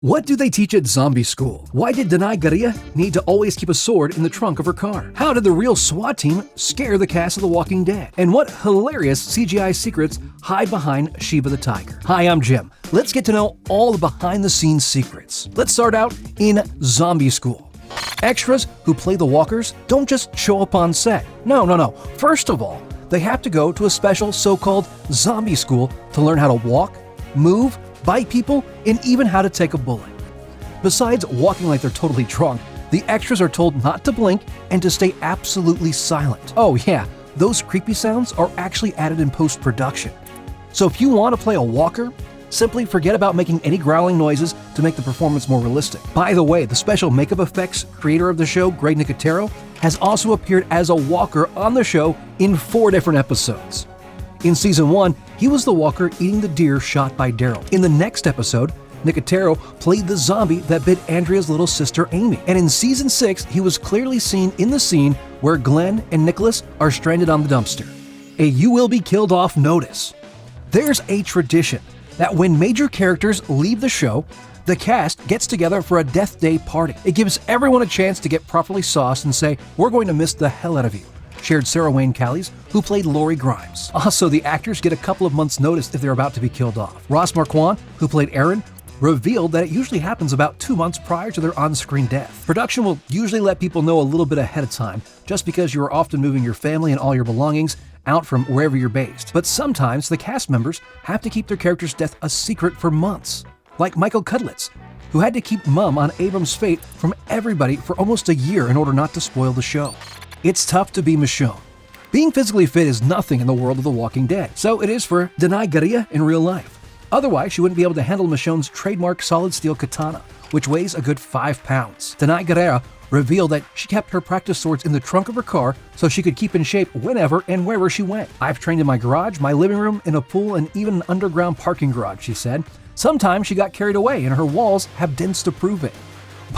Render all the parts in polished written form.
What do they teach at zombie school? Why did Danai Gurira need to always keep a sword in the trunk of her car? How did the real SWAT team scare the cast of The Walking Dead? And what hilarious CGI secrets hide behind Shiva the Tiger? Hi, I'm Jim. Let's get to know all the behind-the-scenes secrets. Let's start out in zombie school. Extras who play the walkers don't just show up on set. No. First of all, they have to go to a special so-called zombie school to learn how to walk, move, bite people, and even how to take a bullet. Besides walking like they're totally drunk, the extras are told not to blink and to stay absolutely silent. Oh yeah, those creepy sounds are actually added in post-production. So if you want to play a walker, simply forget about making any growling noises to make the performance more realistic. By the way, the special makeup effects creator of the show, Greg Nicotero, has also appeared as a walker on the show in 4 different episodes. In Season 1, he was the walker eating the deer shot by Daryl. In the next episode, Nicotero played the zombie that bit Andrea's little sister Amy. And in Season 6, he was clearly seen in the scene where Glenn and Nicholas are stranded on the dumpster. A "you will be killed off" notice. There's a tradition that when major characters leave the show, the cast gets together for a death day party. It gives everyone a chance to get properly sauced and say, "We're going to miss the hell out of you," shared Sarah Wayne Callies, who played Lori Grimes. Also, the actors get a couple of months' notice if they're about to be killed off. Ross Marquand, who played Arent, revealed that it usually happens about 2 months prior to their on-screen death. Production will usually let people know a little bit ahead of time, just because you are often moving your family and all your belongings out from wherever you're based. But sometimes the cast members have to keep their character's death a secret for months. Like Michael Cudlitz, who had to keep mum on Abram's fate from everybody for almost a year in order not to spoil the show. It's tough to be Michonne. Being physically fit is nothing in the world of The Walking Dead, so it is for Danai Gurira in real life. Otherwise, she wouldn't be able to handle Michonne's trademark solid steel katana, which weighs a good 5 pounds. Danai Gurira revealed that she kept her practice swords in the trunk of her car so she could keep in shape whenever and wherever she went. "I've trained in my garage, my living room, in a pool, and even an underground parking garage," she said. Sometimes she got carried away and her walls have dents to prove it.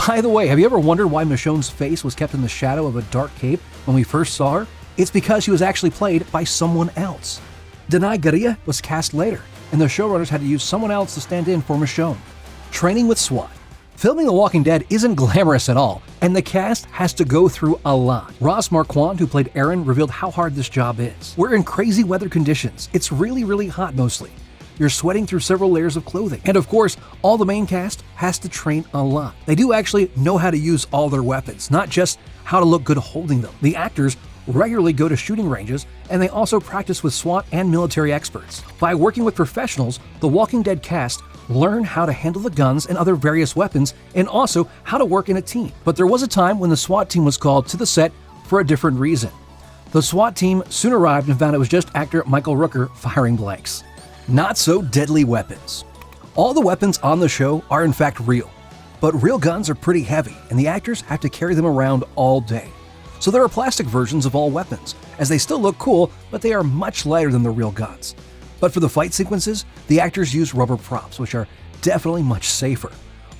By the way, have you ever wondered why Michonne's face was kept in the shadow of a dark cave when we first saw her? It's because she was actually played by someone else. Danai Gurira was cast later, and the showrunners had to use someone else to stand in for Michonne. Training with SWAT. Filming The Walking Dead isn't glamorous at all, and the cast has to go through a lot. Ross Marquand, who played Aaron, revealed how hard this job is. We're in crazy weather conditions. It's really hot mostly. You're sweating through several layers of clothing. And of course, all the main cast has to train a lot. They do actually know how to use all their weapons, not just how to look good holding them. The actors regularly go to shooting ranges, and they also practice with SWAT and military experts. By working with professionals, the Walking Dead cast learn how to handle the guns and other various weapons, and also how to work in a team. But there was a time when the SWAT team was called to the set for a different reason. The SWAT team soon arrived and found it was just actor Michael Rooker firing blanks. Not so deadly weapons. All the weapons on the show are in fact real, but real guns are pretty heavy, and the actors have to carry them around all day. So there are plastic versions of all weapons, as they still look cool, but they are much lighter than the real guns. But for the fight sequences, the actors use rubber props, which are definitely much safer.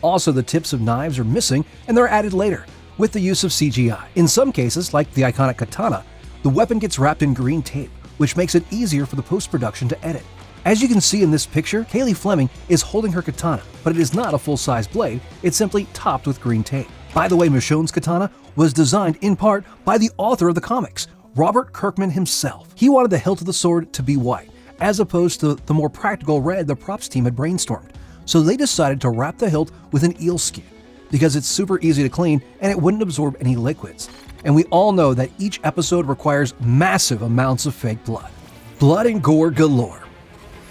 Also, the tips of knives are missing, and they're added later, with the use of CGI. In some cases, like the iconic katana, the weapon gets wrapped in green tape, which makes it easier for the post-production to edit. As you can see in this picture, Kaylee Fleming is holding her katana, but it is not a full-size blade, it's simply topped with green tape. By the way, Michonne's katana was designed in part by the author of the comics, Robert Kirkman himself. He wanted the hilt of the sword to be white, as opposed to the more practical red the props team had brainstormed. So they decided to wrap the hilt with an eel skin, because it's super easy to clean and it wouldn't absorb any liquids. And we all know that each episode requires massive amounts of fake blood. Blood and gore galore.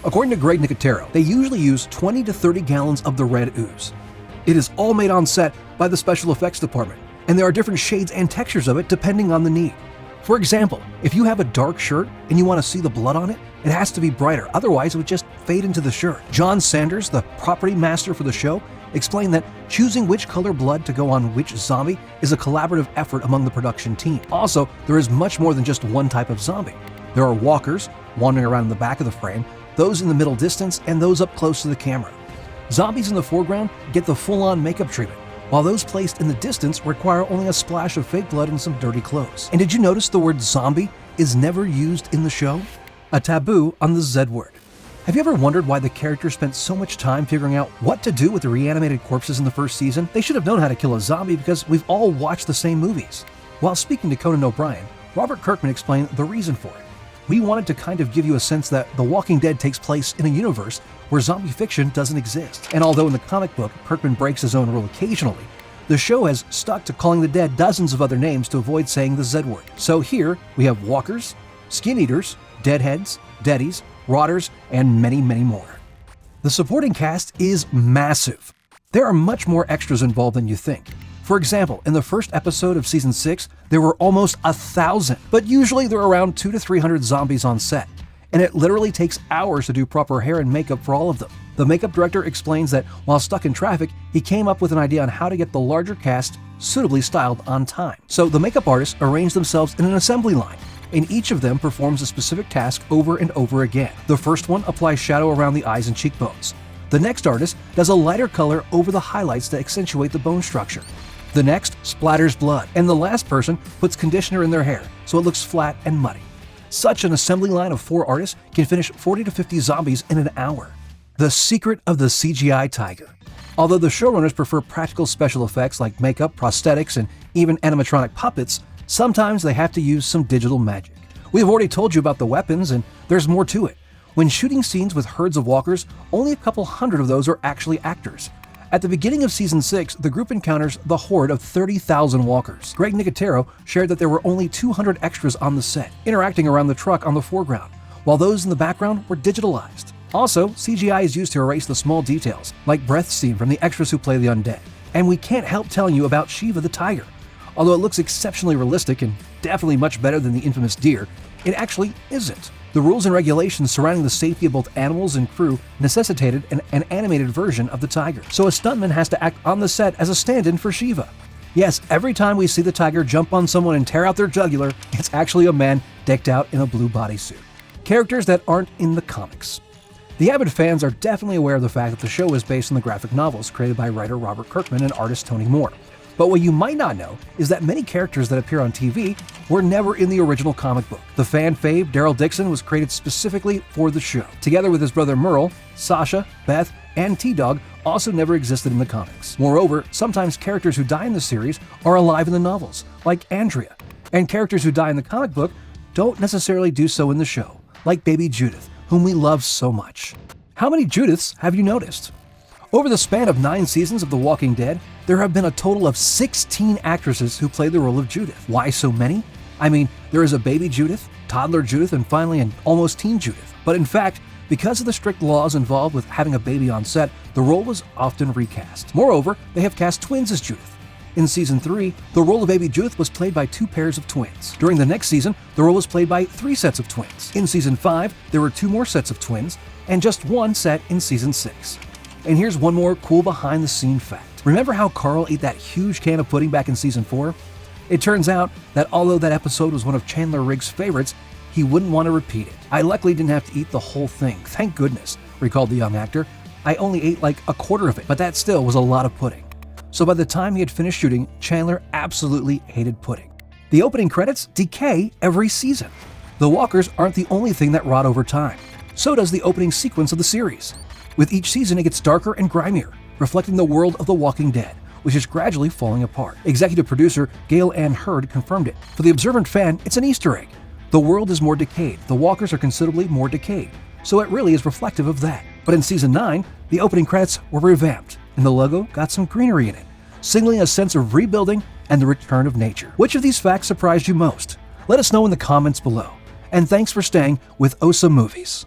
According to Greg Nicotero, they usually use 20 to 30 gallons of the red ooze. It is all made on set by the special effects department, and there are different shades and textures of it depending on the need. For example, if you have a dark shirt and you want to see the blood on it, it has to be brighter, otherwise it would just fade into the shirt. John Sanders, the property master for the show, explained that choosing which color blood to go on which zombie is a collaborative effort among the production team. Also, there is much more than just one type of zombie. There are walkers wandering around in the back of the frame, those in the middle distance, and those up close to the camera. Zombies in the foreground get the full-on makeup treatment, while those placed in the distance require only a splash of fake blood and some dirty clothes. And did you notice the word zombie is never used in the show? A taboo on the Z word. Have you ever wondered why the characters spent so much time figuring out what to do with the reanimated corpses in the first season? They should have known how to kill a zombie because we've all watched the same movies. While speaking to Conan O'Brien, Robert Kirkman explained the reason for it. We wanted to kind of give you a sense that The Walking Dead takes place in a universe where zombie fiction doesn't exist. And although in the comic book, Kirkman breaks his own rule occasionally, the show has stuck to calling the dead dozens of other names to avoid saying the Z word. So here we have walkers, skin eaters, deadheads, deadies, rotters, and many, many more. The supporting cast is massive. There are much more extras involved than you think. For example, in the first episode of Season 6, there were almost 1,000, but usually there are around 200 to 300 zombies on set, and it literally takes hours to do proper hair and makeup for all of them. The makeup director explains that while stuck in traffic, he came up with an idea on how to get the larger cast suitably styled on time. So the makeup artists arrange themselves in an assembly line, and each of them performs a specific task over and over again. The first one applies shadow around the eyes and cheekbones. The next artist does a lighter color over the highlights to accentuate the bone structure. The next splatters blood, and the last person puts conditioner in their hair so it looks flat and muddy. Such an assembly line of 4 artists can finish 40 to 50 zombies in an hour. The secret of the CGI tiger. Although the showrunners prefer practical special effects like makeup, prosthetics, and even animatronic puppets, sometimes they have to use some digital magic. We've already told you about the weapons, and there's more to it. When shooting scenes with herds of walkers, only a couple hundred of those are actually actors. At the beginning of Season 6, the group encounters the horde of 30,000 walkers. Greg Nicotero shared that there were only 200 extras on the set, interacting around the truck on the foreground, while those in the background were digitalized. Also, CGI is used to erase the small details, like breath steam from the extras who play the undead. And we can't help telling you about Shiva the Tiger. Although it looks exceptionally realistic and definitely much better than the infamous deer, it actually isn't. The rules and regulations surrounding the safety of both animals and crew necessitated an animated version of the tiger, so a stuntman has to act on the set as a stand-in for Shiva. Yes, every time we see the tiger jump on someone and tear out their jugular, it's actually a man decked out in a blue bodysuit. Characters that aren't in the comics. The avid fans are definitely aware of the fact that the show is based on the graphic novels created by writer Robert Kirkman and artist Tony Moore. But what you might not know is that many characters that appear on TV were never in the original comic book. The fan fave Daryl Dixon was created specifically for the show. Together with his brother Merle, Sasha, Beth, and T-Dog also never existed in the comics. Moreover, sometimes characters who die in the series are alive in the novels, like Andrea, and characters who die in the comic book don't necessarily do so in the show, like baby Judith, whom we love so much. How many Judiths have you noticed? Over the span of 9 seasons of The Walking Dead, there have been a total of 16 actresses who played the role of Judith. Why so many? I mean, there is a baby Judith, toddler Judith, and finally an almost teen Judith. But in fact, because of the strict laws involved with having a baby on set, the role was often recast. Moreover, they have cast twins as Judith. In Season 3, the role of baby Judith was played by 2 pairs of twins. During the next season, the role was played by 3 sets of twins. In Season 5, there were 2 more sets of twins, and just 1 set in Season 6. And here's one more cool behind-the-scene fact. Remember how Carl ate that huge can of pudding back in Season 4? It turns out that although that episode was one of Chandler Riggs' favorites, he wouldn't want to repeat it. I luckily didn't have to eat the whole thing, thank goodness, recalled the young actor. I only ate like a quarter of it, but that still was a lot of pudding. So by the time he had finished shooting, Chandler absolutely hated pudding. The opening credits decay every season. The walkers aren't the only thing that rot over time. So does the opening sequence of the series. With each season, it gets darker and grimier, reflecting the world of The Walking Dead, which is gradually falling apart. Executive producer Gail Ann Hurd confirmed it. For the observant fan, it's an Easter egg. The world is more decayed. The walkers are considerably more decayed. So it really is reflective of that. But in Season 9, the opening credits were revamped, and the logo got some greenery in it, signaling a sense of rebuilding and the return of nature. Which of these facts surprised you most? Let us know in the comments below. And thanks for staying with OSSA Movies.